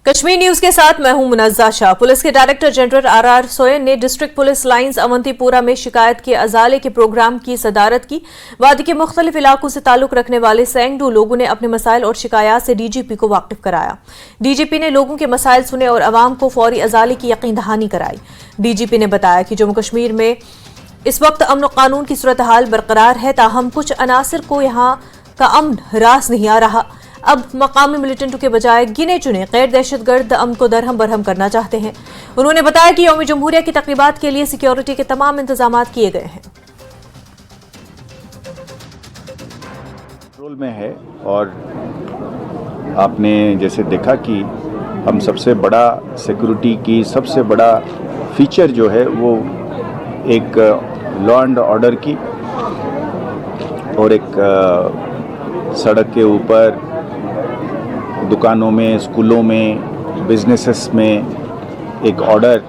Kashmir news के साथ मैं हूं मुनज़्ज़ा शाह। पुलिस के डायरेक्टर जनरल आर सोयन ने डिस्ट्रिक्ट पुलिस लाइंस अवंतीपुरा में शिकायत के अजाले के प्रोग्राम की सदारत की। वादी के मुख्तलिफ इलाकों से ताल्लुक रखने वाले सैकड़ों लोगों ने अपने मसाइल और शिकायत से डीजीपी को वाकिफ कराया। डीजीपी ने लोगों के मसाइल सुने और अवाम को फौरी अजाले की यकीन दहानी कराई। डीजीपी ने बताया कि जम्मू कश्मीर में इस वक्त अमन और कानून की सूरत हाल बरकरार है, ताहम कुछ अनासिर को यहाँ का अमन रास नहीं आ रहा। अब मकामी मिलिटेंटों के बजाय गिने चुने गैर दहशतगर्द अमन को दरहम बरहम करना चाहते हैं। उन्होंने बताया कि यौम जमहूरिया की तकरीबात के लिए सिक्योरिटी के तमाम इंतजाम किए गए हैं। रोल में है और आपने जैसे देखा कि हम सबसे बड़ा सिक्योरिटी की सबसे बड़ा फीचर जो है वो एक लॉ एंड ऑर्डर की और एक सड़क के ऊपर, दुकानों में, स्कूलों में, बिजनेसेस में एक ऑर्डर,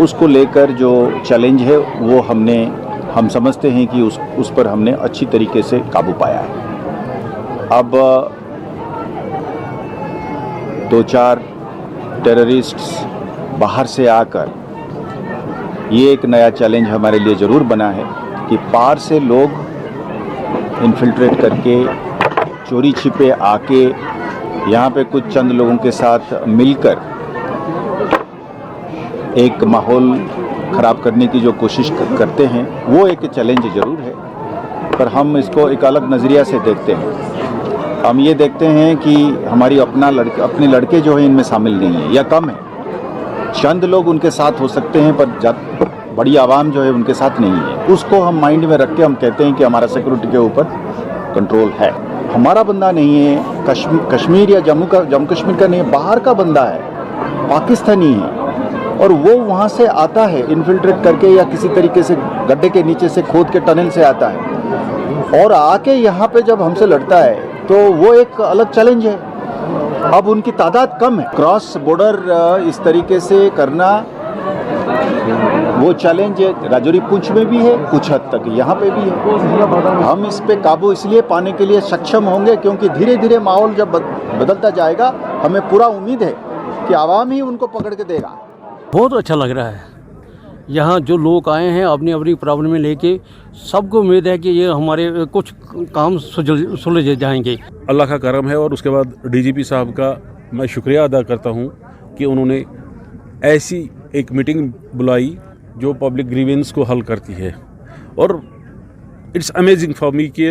उसको लेकर जो चैलेंज है वो हम समझते हैं कि उस पर हमने अच्छी तरीके से काबू पाया है। अब 2-4 टेररिस्ट्स बाहर से आकर ये एक नया चैलेंज हमारे लिए ज़रूर बना है कि पार से लोग इन्फिल्ट्रेट करके चोरी छिपे आके यहाँ पे कुछ चंद लोगों के साथ मिलकर एक माहौल ख़राब करने की जो कोशिश करते हैं, वो एक चैलेंज ज़रूर है, पर हम इसको एक अलग नज़रिया से देखते हैं। हम ये देखते हैं कि हमारी अपने लड़के जो हैं इनमें शामिल नहीं है या कम है। चंद लोग उनके साथ हो सकते हैं, पर बड़ी आवाम जो है उनके साथ नहीं है। उसको हम माइंड में रख के हम कहते हैं कि हमारा सिक्योरिटी के ऊपर कंट्रोल है। हमारा बंदा नहीं है, कश्मीर या जम्मू कश्मीर का नहीं है, बाहर का बंदा है, पाकिस्तानी है, और वो वहाँ से आता है इन्फिल्ट्रेट करके या किसी तरीके से गड्ढे के नीचे से खोद के टनल से आता है और आके यहाँ पे जब हमसे लड़ता है तो वो एक अलग चैलेंज है। अब उनकी तादाद कम है। क्रॉस बॉर्डर इस तरीके से करना वो चैलेंज राजौरी पुंछ में भी है, कुछ हद तक यहाँ पे भी है। हम इस पे काबू इसलिए पाने के लिए सक्षम होंगे क्योंकि धीरे धीरे माहौल जब बदलता जाएगा, हमें पूरा उम्मीद है कि आवाम ही उनको पकड़ के देगा। बहुत अच्छा लग रहा है। यहाँ जो लोग आए हैं अपनी अपनी प्रॉब्लम में लेके, सबको उम्मीद है कि ये हमारे कुछ काम सुलझ जाएंगे। अल्लाह का करम है और उसके बाद डीजीपी साहब का मैं शुक्रिया अदा करता हूँ कि उन्होंने ऐसी एक मीटिंग बुलाई जो पब्लिक ग्रीवेंस को हल करती है। और इट्स अमेजिंग फॉर मी कि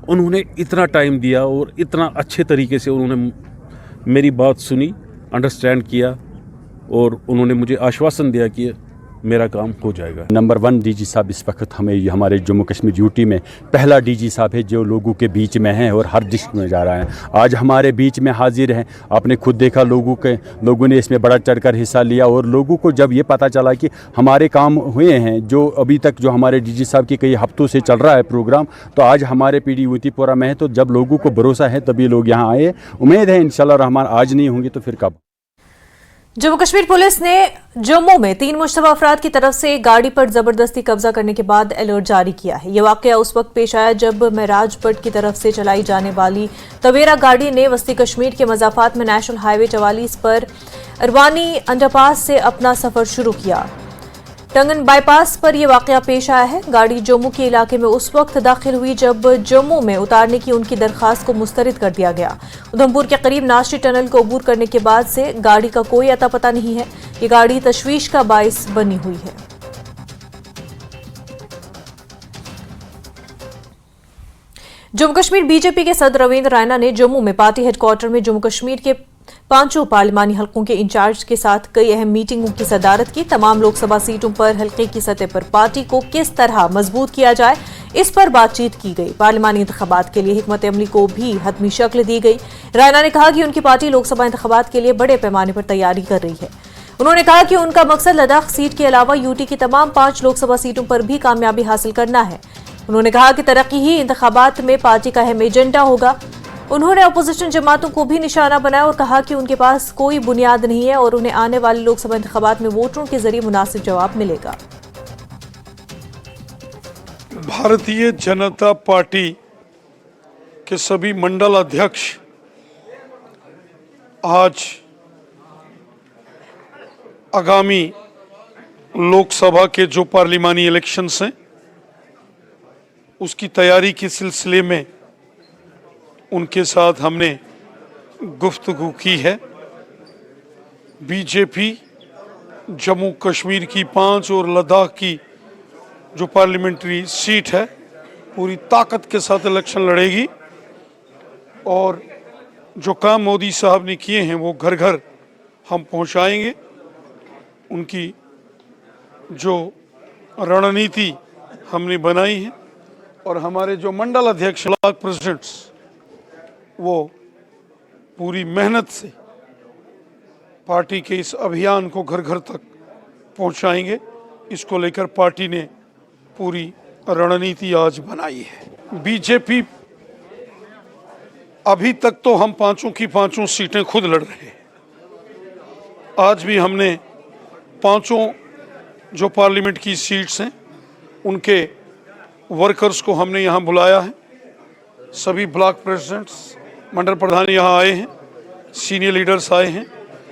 उन्होंने इतना टाइम दिया और इतना अच्छे तरीके से उन्होंने मेरी बात सुनी, अंडरस्टैंड किया और उन्होंने मुझे आश्वासन दिया कि मेरा काम हो जाएगा। नंबर 1 डीजी साहब इस वक्त हमें हमारे जम्मू कश्मीर यूटी में पहला डीजी साहब है जो लोगों के बीच में हैं और हर डिस्ट्रिक्ट में जा रहा है। आज हमारे बीच में हाजिर हैं। आपने खुद देखा लोगों ने इसमें बढ़ा चढ़कर हिस्सा लिया और लोगों को जब ये पता चला कि हमारे काम हुए हैं, जो अभी तक जो हमारे डीजी साहब की कई हफ्तों से चल रहा है प्रोग्राम, तो आज हमारे पीडी अवंतीपुरा में है। तो जब लोगों को भरोसा है तभी लोग यहाँ आए। उम्मीद है इंशाल्लाह रहमान आज नहीं होंगे तो फिर कब। जम्मू कश्मीर पुलिस ने जम्मू में 3 मुश्तबा अफराद की तरफ से एक गाड़ी पर जबरदस्ती कब्जा करने के बाद अलर्ट जारी किया है। यह वाकया उस वक्त पेश आया जब महराजपट की तरफ से चलाई जाने वाली तवेरा गाड़ी ने वस्ती कश्मीर के मज़ाफ़ात में नेशनल हाईवे 44 पर अरवानी अंडरपास से अपना सफर शुरू किया। टंगन बाईपास पर यह वाकया पेश आया है। गाड़ी जम्मू के इलाके में उस वक्त दाखिल हुई जब जम्मू में उतारने की उनकी दरखास्त को मुस्तरद कर दिया गया। उधमपुर के करीब नाश्री टनल को अबूर करने के बाद से गाड़ी का कोई अता पता नहीं है। ये गाड़ी तशवीश का बाइस बनी हुई है। जम्मू कश्मीर बीजेपी के सदर रविंद्र रैना ने जम्मू में पार्टी हेडक्वार्टर में जम्मू कश्मीर के 5 पार्लिमानी हलकों के इंचार्ज के साथ कई अहम मीटिंगों की सदारत की। तमाम लोकसभा सीटों पर हल्के की सतह पर पार्टी को किस तरह मजबूत किया जाए, इस पर बातचीत की गई। पार्लिमानी इंतखाबात के लिए हिकमत अमली को भी हतमी शक्ल दी गई। रैना ने कहा कि उनकी पार्टी लोकसभा इंतखाबात के लिए बड़े पैमाने पर तैयारी कर रही है। उन्होंने कहा कि उनका मकसद लद्दाख सीट के अलावा यूटी की तमाम 5 लोकसभा सीटों पर भी कामयाबी हासिल करना है। उन्होंने कहा कि तरक्की ही इंतखाबात में पार्टी का अहम एजेंडा होगा। उन्होंने अपोजिशन जमातों को भी निशाना बनाया और कहा कि उनके पास कोई बुनियाद नहीं है और उन्हें आने वाले लोकसभा इंतखाबात में वोटरों के जरिए मुनासिब जवाब मिलेगा। भारतीय जनता पार्टी के सभी मंडल अध्यक्ष आज आगामी लोकसभा के जो पार्लिमानी इलेक्शंस हैं उसकी तैयारी के सिलसिले में उनके साथ हमने गुफ्तगू की है। बीजेपी जम्मू कश्मीर की 5 और लद्दाख की जो पार्लियामेंट्री सीट है पूरी ताकत के साथ इलेक्शन लड़ेगी और जो काम मोदी साहब ने किए हैं वो घर घर हम पहुंचाएंगे। उनकी जो रणनीति हमने बनाई है और हमारे जो मंडल अध्यक्ष ब्लॉक प्रेसिडेंट्स वो पूरी मेहनत से पार्टी के इस अभियान को घर घर तक पहुंचाएंगे। इसको लेकर पार्टी ने पूरी रणनीति आज बनाई है। बीजेपी अभी तक तो हम 5 की 5 सीटें खुद लड़ रहे हैं। आज भी हमने 5 जो पार्लियामेंट की सीट्स हैं उनके वर्कर्स को हमने यहाँ बुलाया है। सभी ब्लॉक प्रेसिडेंट्स, मंडल प्रधान यहाँ आए हैं, सीनियर लीडर्स आए हैं।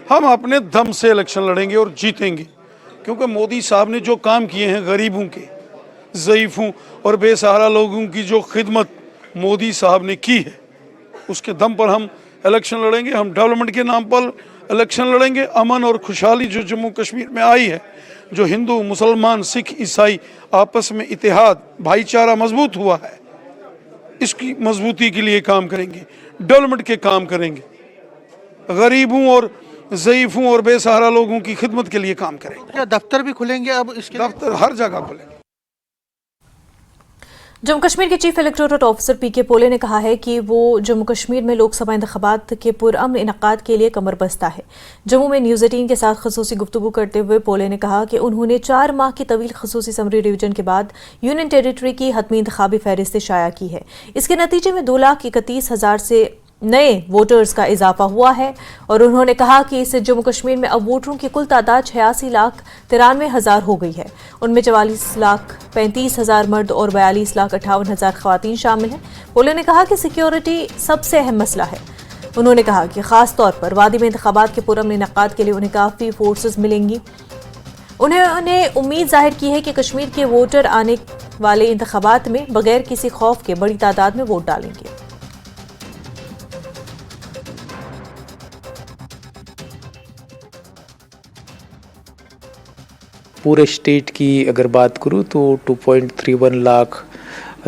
हम अपने दम से इलेक्शन लड़ेंगे और जीतेंगे, क्योंकि मोदी साहब ने जो काम किए हैं गरीबों के, ज़ईफ़ों और बेसहारा लोगों की जो खिदमत मोदी साहब ने की है उसके दम पर हम इलेक्शन लड़ेंगे। हम डेवलपमेंट के नाम पर इलेक्शन लड़ेंगे। अमन और खुशहाली जो जम्मू कश्मीर में आई है, जो हिंदू मुसलमान सिख ईसाई आपस में इतिहाद भाईचारा मजबूत हुआ है, इसकी मजबूती के लिए काम करेंगे, डेवलपमेंट के काम करेंगे, गरीबों और ज़ईफ़ों और बेसहारा लोगों की खिदमत के लिए काम करेंगे। क्या दफ्तर भी खुलेंगे अब इसके? दफ्तर हर जगह खुलेंगे। जम्मू कश्मीर के चीफ इलेक्टोरल ऑफिसर पीके पोले ने कहा है कि वो जम्मू कश्मीर में लोकसभा इंतखाबात के पुरअमन इनकाद के लिए कमर बस्ता है। जम्मू में न्यूज़ 18 के साथ खसूसी गुफ्तगू करते हुए पोले ने कहा कि उन्होंने 4 माह की तवील खसूसी समरी रिवीजन के बाद यूनियन टेरिटरी की हतमी इंतखाबी फहरिस्त शाया की है। इसके नतीजे में 2,31,000 से नए वोटर्स का इजाफा हुआ है और उन्होंने कहा कि इससे जम्मू कश्मीर में अब वोटरों की कुल तादाद 86,93,000 हो गई है। उनमें 44,35,000 मर्द और 42,58,000 खवातीन शामिल हैं। पोले ने कहा कि सिक्योरिटी सबसे अहम मसला है। उन्होंने कहा कि खास तौर पर वादी में इंतखाबात के पुरअमन इनकाद के लिए उन्हें काफ़ी फोर्सेस मिलेंगी। उन्होंने उम्मीद जाहिर की है कि कश्मीर के वोटर आने वाले इंतखाबात में बगैर किसी खौफ के बड़ी तादाद में वोट डालेंगे। पूरे स्टेट की अगर बात करूँ तो 2.31 लाख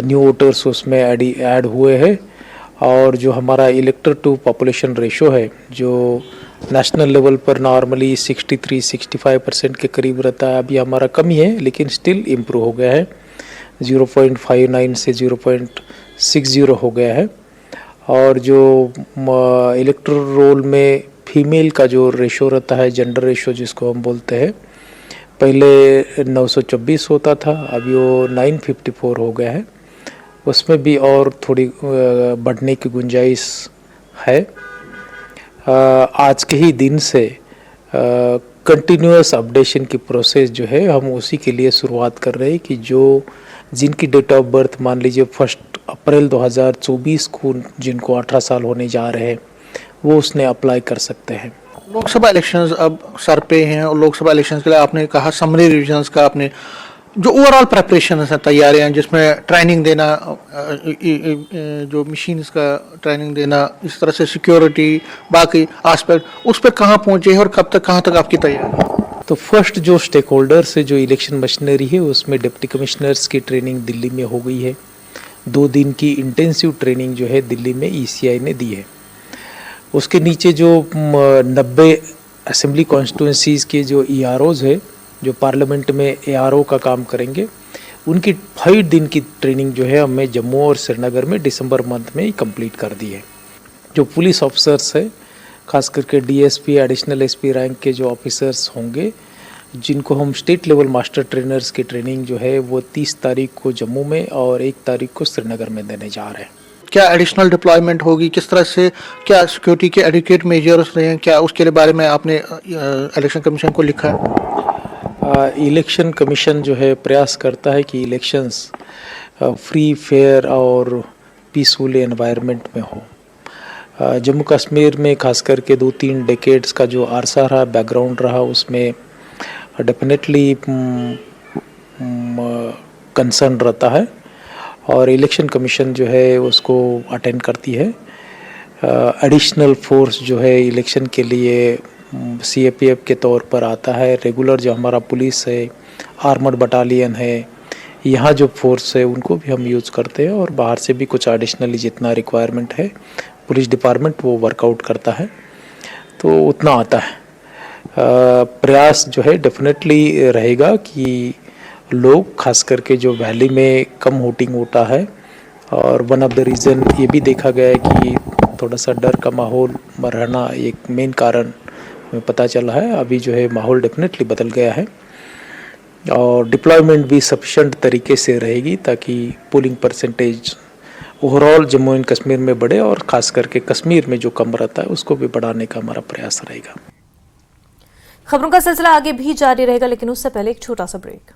न्यू वोटर्स उसमें ऐड हुए हैं और जो हमारा इलेक्टर टू पॉपुलेशन रेशो है जो नेशनल लेवल पर नॉर्मली 63-65% के करीब रहता है, अभी हमारा कमी है लेकिन स्टिल इम्प्रूव हो गया है। 0.59 से 0.60 हो गया है। और जो इलेक्टोरल रोल में फीमेल का जो रेशो रहता है, जेंडर रेशो जिसको हम बोलते हैं, पहले 924 होता था, अभी वो 954 हो गया है। उसमें भी और थोड़ी बढ़ने की गुंजाइश है। आज के ही दिन से कंटिन्यूअस अपडेशन की प्रोसेस जो है हम उसी के लिए शुरुआत कर रहे हैं कि जो जिनकी डेट ऑफ बर्थ मान लीजिए 1 अप्रैल 2024 को जिनको 18 साल होने जा रहे हैं वो उसने अप्लाई कर सकते हैं। लोकसभा इलेक्शंस अब सर पे हैं और लोकसभा इलेक्शंस के लिए आपने कहा समरी रिविजन्स का आपने जो ओवरऑल प्रिपरेशन है, तैयारियां जिसमें ट्रेनिंग देना, जो मशीन्स का ट्रेनिंग देना, इस तरह से सिक्योरिटी बाकी एस्पेक्ट, उस पर कहाँ पहुँचे हैं और कब तक कहाँ तक आपकी तैयारी? तो फर्स्ट जो स्टेक होल्डर्स है जो इलेक्शन मशीनरी है उसमें डिप्टी कमिश्नर्स की ट्रेनिंग दिल्ली में हो गई है। 2 दिन की इंटेंसिव ट्रेनिंग जो है दिल्ली में ECI ने दी है। उसके नीचे जो 90 असेंबली कॉन्स्टिट्यूंसीज़ के जो EROs है जो पार्लियामेंट में ARO का काम करेंगे, उनकी 5 दिन की ट्रेनिंग जो है हमने जम्मू और श्रीनगर में दिसंबर मंथ में ही कंप्लीट कर दी है। जो पुलिस ऑफिसर्स है खास करके DSP एडिशनल SP रैंक के जो ऑफिसर्स होंगे जिनको हम स्टेट लेवल मास्टर ट्रेनर्स की ट्रेनिंग जो है वो 30 तारीख को जम्मू में और 1 तारीख को श्रीनगर में देने जा रहे हैं। क्या एडिशनल डिप्लॉयमेंट होगी, किस तरह से, क्या सिक्योरिटी के एडिक्वेट मेजर्स रहे हैं, क्या उसके बारे में आपने इलेक्शन कमीशन को लिखा है? इलेक्शन कमीशन जो है प्रयास करता है कि इलेक्शंस फ्री फेयर और पीसफुल एनवायरनमेंट में हो। जम्मू कश्मीर में खास करके 2-3 डेकेड्स का जो अरसा रहा, बैकग्राउंड रहा, उसमें डेफिनेटली कंसर्न रहता है और इलेक्शन कमीशन जो है उसको अटेंड करती है। एडिशनल फोर्स जो है इलेक्शन के लिए सीएपीएफ के तौर पर आता है। रेगुलर जो हमारा पुलिस है, आर्मर्ड बटालियन है, यहाँ जो फोर्स है उनको भी हम यूज़ करते हैं और बाहर से भी कुछ एडिशनली जितना रिक्वायरमेंट है पुलिस डिपार्टमेंट वो वर्कआउट करता है, तो उतना आता है। प्रयास जो है डेफिनेटली रहेगा कि लोग खास करके जो वैली में कम वोटिंग होता है और वन ऑफ द रीज़न ये भी देखा गया है कि थोड़ा सा डर का माहौल में रहना एक मेन कारण हमें पता चला है। अभी जो है माहौल डेफिनेटली बदल गया है और डिप्लॉयमेंट भी सफिशेंट तरीके से रहेगी ताकि polling percentage overall Jammu and Kashmir में बढ़े और ख़ास करके कश्मीर में जो कम रहता है उसको भी बढ़ाने का हमारा प्रयास रहेगा। खबरों का सिलसिला आगे भी जारी रहेगा, लेकिन उससे पहले एक छोटा सा ब्रेक।